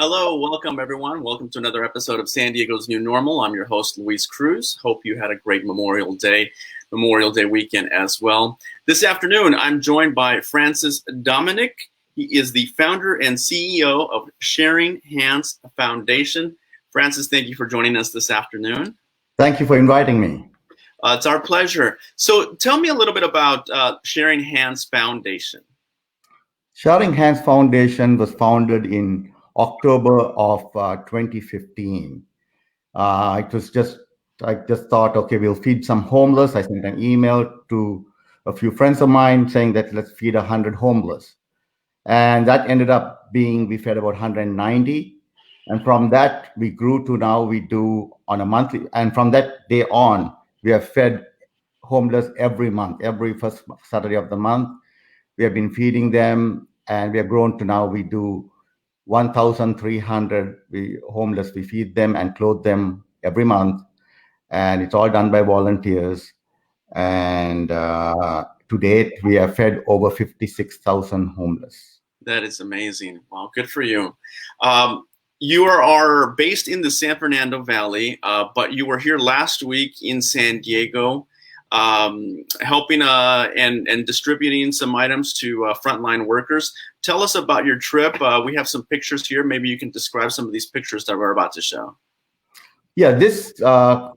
Hello, welcome everyone. Welcome to another episode of San Diego's New Normal. I'm your host, Luis Cruz. Hope you had a great Memorial Day weekend as well. This afternoon, I'm joined by Francis Dominic. He is the founder and CEO of Sharing Hands Foundation. Francis, thank you for joining us this afternoon. Thank you for inviting me. It's our pleasure. So tell me a little bit about Sharing Hands Foundation. Sharing Hands Foundation was founded in October of 2015. I just thought, okay, we'll feed some homeless. I sent an email to a few friends of mine saying that let's feed 100 homeless. And that ended up being, we fed about 190. And from that, we grew to now we do on a monthly. And from that day on, we have fed homeless every month, every first Saturday of the month. We have been feeding them, and we have grown to now we do 1,300 homeless. We feed them and clothe them every month, and it's all done by volunteers. And to date, we have fed over 56,000 homeless. That is amazing. Wow, good for you. You are based in the San Fernando Valley, but you were here last week in San Diego, helping and distributing some items to frontline workers. Tell us about your trip. We have some pictures here. Maybe you can describe some of these pictures that we're about to show. Yeah, this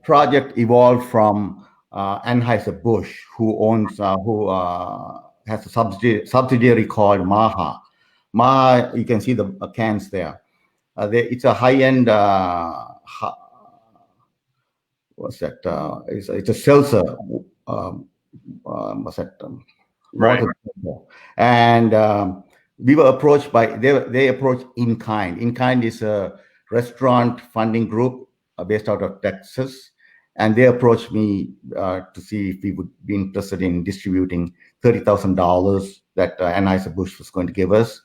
project evolved from Anheuser-Busch, who has a subsidiary called Maha. Maha, you can see the cans there. It's a high-end. What's that? It's a seltzer. What's that? Right. And we were approached by they approached In Kind. In Kind is a restaurant funding group based out of Texas, and they approached me to see if we would be interested in distributing $30,000 that Anheuser-Busch was going to give us,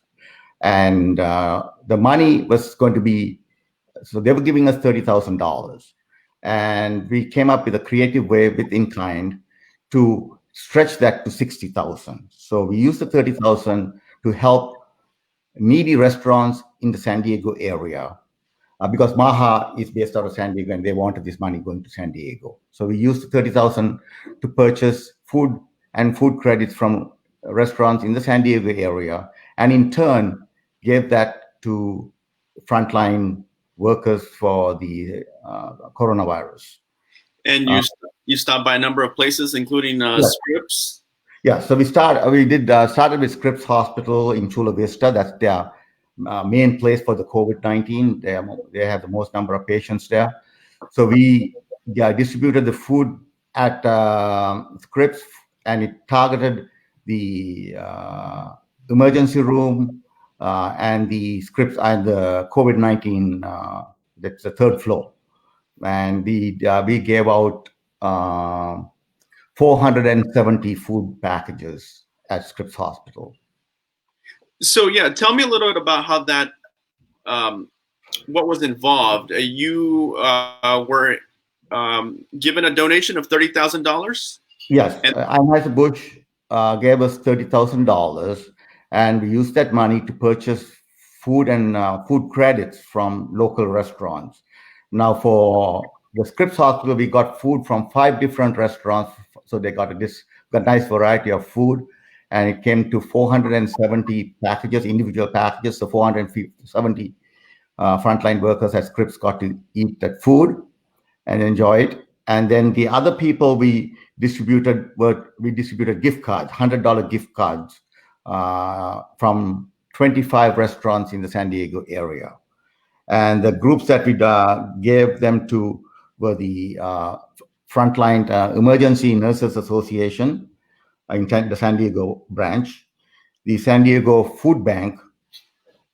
and the money was going to be. So they were giving us $30,000. And we came up with a creative way with In Kind to stretch that to 60,000. So we used the 30,000 to help needy restaurants in the San Diego area because Maha is based out of San Diego and they wanted this money going to San Diego. So we used the 30,000 to purchase food and food credits from restaurants in the San Diego area, and in turn gave that to frontline workers for the coronavirus. And you stopped by a number of places, including Scripps. Yeah, so we started with Scripps Hospital in Chula Vista. That's their main place for the COVID-19. They have the most number of patients there. So we distributed the food at Scripps, and it targeted the emergency room and the Scripps and the COVID-19. That's the third floor, and we gave out 470 food packages at Scripps Hospital. So yeah, tell me a little bit about how that, what was involved. You were given a donation of $30,000. Yes, Anheuser-Busch gave us $30,000, and we used that money to purchase food and food credits from local restaurants. Now, for the Scripps Hospital, we got food from 5 different restaurants, so they got a nice variety of food, and it came to 470 packages, individual packages. So 470 frontline workers at Scripps got to eat that food and enjoy it. And then the other people we distributed gift cards, $100 gift cards from 25 restaurants in the San Diego area. And the groups that we gave them to were the Frontline Emergency Nurses Association in the San Diego branch, the San Diego Food Bank,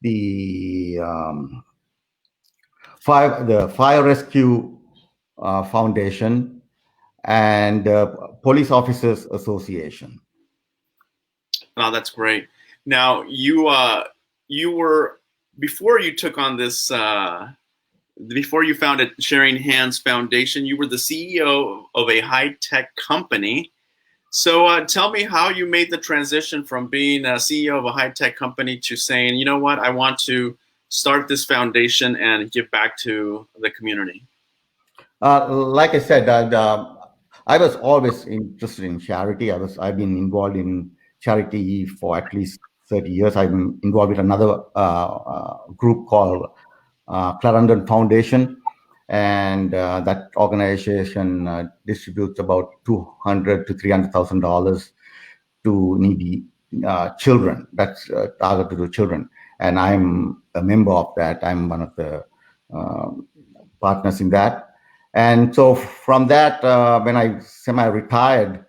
the Fire Rescue Foundation, and Police Officers Association. Oh, that's great. Now, you were, before you took on this, before you founded Sharing Hands Foundation, you were the CEO of a high-tech company. So tell me how you made the transition from being a CEO of a high-tech company to saying, you know what, I want to start this foundation and give back to the community? Like I said, I was always interested in charity. I've been involved in charity for at least 30 years. I'm involved with another group called Clarendon Foundation, and that organization distributes about $200 to $300,000 to needy children. That's targeted to children, and I'm a member of that. I'm one of the partners in that. And so from that, when I semi-retired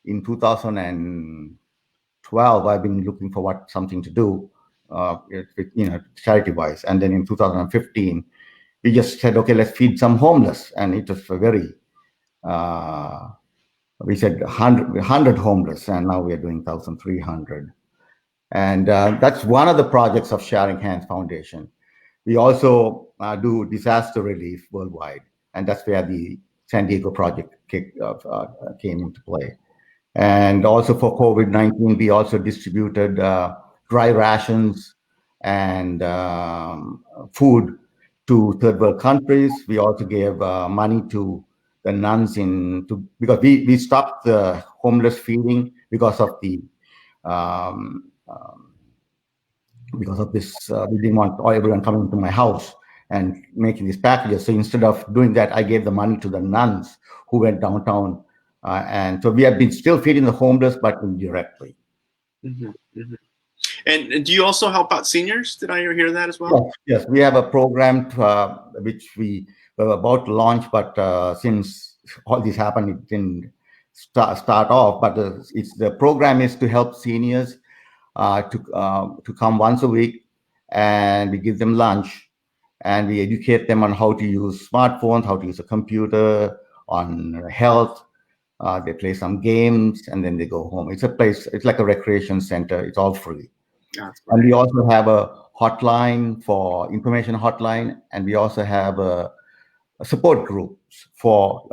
in 2012, I've been looking for something to do, charity-wise. And then in 2015, we just said, okay, let's feed some homeless, and it was a very we said 100 homeless, and now we are doing 1,300. And that's one of the projects of Sharing Hands Foundation. We also do disaster relief worldwide, and that's where the San Diego project came into play. And also for COVID-19, we also distributed dry rations and food to third world countries. We also gave money to the nuns because we stopped the homeless feeding because of the this, we didn't want everyone coming to my house and making these packages. So instead of doing that, I gave the money to the nuns who went downtown. And so we have been still feeding the homeless, but indirectly. Mm-hmm, mm-hmm. And do you also help out seniors? Did I hear that as well? Yes, we have a program which we were about to launch, but since all this happened, it didn't start off. But the program is to help seniors to come once a week, and we give them lunch, and we educate them on how to use smartphones, how to use a computer, on health. They play some games, and then they go home. It's like a recreation center. It's all free. And we also have a hotline for information hotline, and we also have a support groups for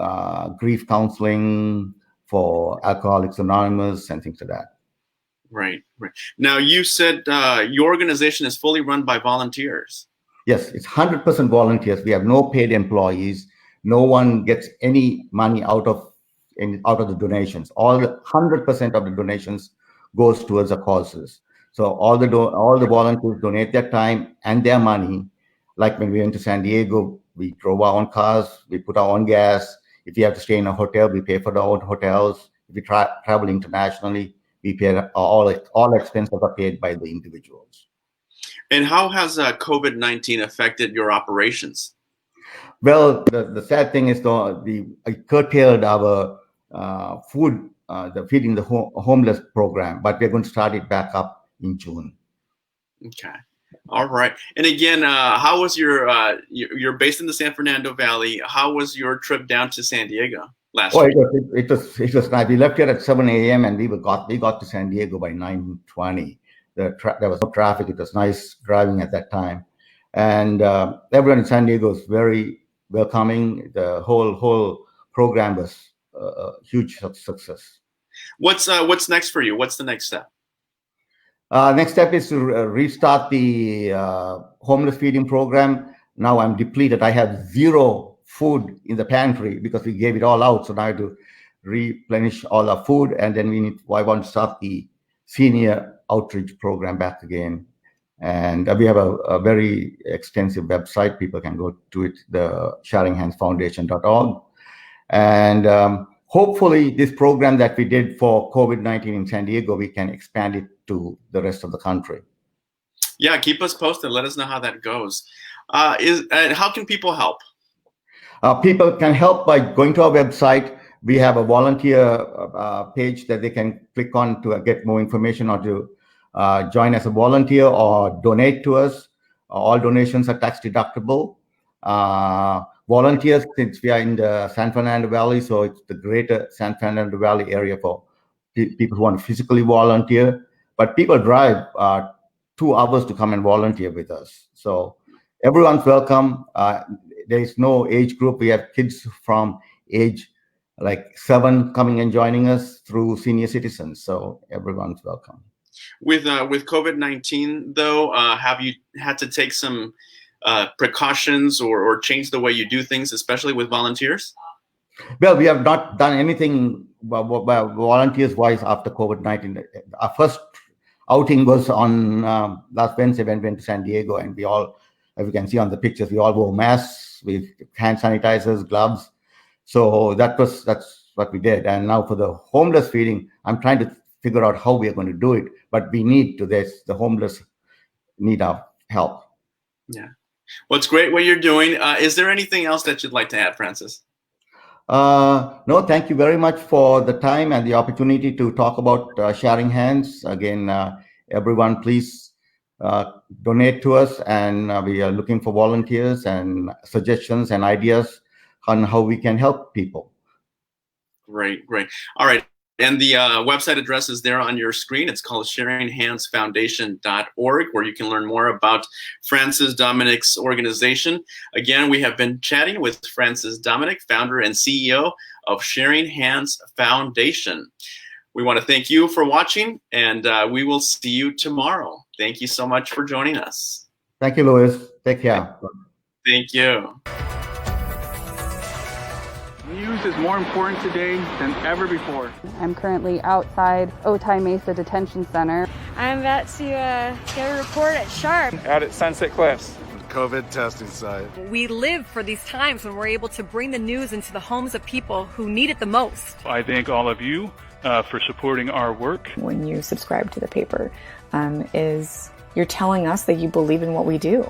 grief counseling, for Alcoholics Anonymous, and things like that. Right. Now, you said your organization is fully run by volunteers. Yes, it's 100% volunteers. We have no paid employees. No one gets any money out of the donations. All 100% of the donations goes towards the causes. So all the volunteers donate their time and their money. Like when we went to San Diego, we drove our own cars, we put our own gas. If you have to stay in a hotel, we pay for our own hotels. If we travel internationally, we pay all expenses are paid by the individuals. And how has COVID-19 affected your operations? Well, the sad thing is it curtailed our food, the feeding the homeless program, but we're going to start it back up in June. Okay. All right. And again, how was you're based in the San Fernando Valley. How was your trip down to San Diego last week? It was nice. We left here at 7 a.m. and we got to San Diego by 9:20. There was no traffic. It was nice driving at that time. And everyone in San Diego is very welcoming. The whole program was a huge success. What's next for you? What's the next step? Next step is to restart the homeless feeding program. Now I'm depleted. I have zero food in the pantry because we gave it all out. So now I have to replenish all our food, and then I want to start the senior outreach program back again. And we have a very extensive website. People can go to it, the sharinghandsfoundation.org. And hopefully this program that we did for COVID-19 in San Diego, we can expand it to the rest of the country. Yeah, keep us posted. Let us know how that goes. How can people help? People can help by going to our website. We have a volunteer page that they can click on to get more information, or to join as a volunteer or donate to us. All donations are tax deductible. Volunteers, since we are in the San Fernando Valley, so it's the greater San Fernando Valley area for people who want to physically volunteer. But people drive 2 hours to come and volunteer with us. So everyone's welcome. There is no age group. We have kids from age like 7 coming and joining us through senior citizens. So everyone's welcome. With COVID-19, though, have you had to take some precautions or change the way you do things, especially with volunteers? Well, we have not done anything volunteers-wise after COVID-19. Our first outing was on last Wednesday when we went to San Diego, and we all, as you can see on the pictures, we all wore masks with hand sanitizers, gloves. So that's what we did. And now for the homeless feeding, I'm trying to figure out how we are going to do it. But we need to this. The homeless need our help. Yeah. Well, it's great what you're doing. Is there anything else that you'd like to add, Francis? No, thank you very much for the time and the opportunity to talk about Sharing Hands. Again, everyone, please donate to us, and we are looking for volunteers and suggestions and ideas on how we can help people. Great, great. All right. And the website address is there on your screen. It's called sharinghandsfoundation.org, where you can learn more about Francis Dominic's organization. Again, we have been chatting with Francis Dominic, founder and CEO of Sharing Hands Foundation. We want to thank you for watching, and we will see you tomorrow. Thank you so much for joining us. Thank you, Louis. Take care. Thank you. News is more important today than ever before. I'm currently outside Otay Mesa Detention Center. I'm about to get a report at Sharp. Out at Sunset Cliffs. COVID testing site. We live for these times when we're able to bring the news into the homes of people who need it the most. I thank all of you for supporting our work. When you subscribe to the paper, you're telling us that you believe in what we do.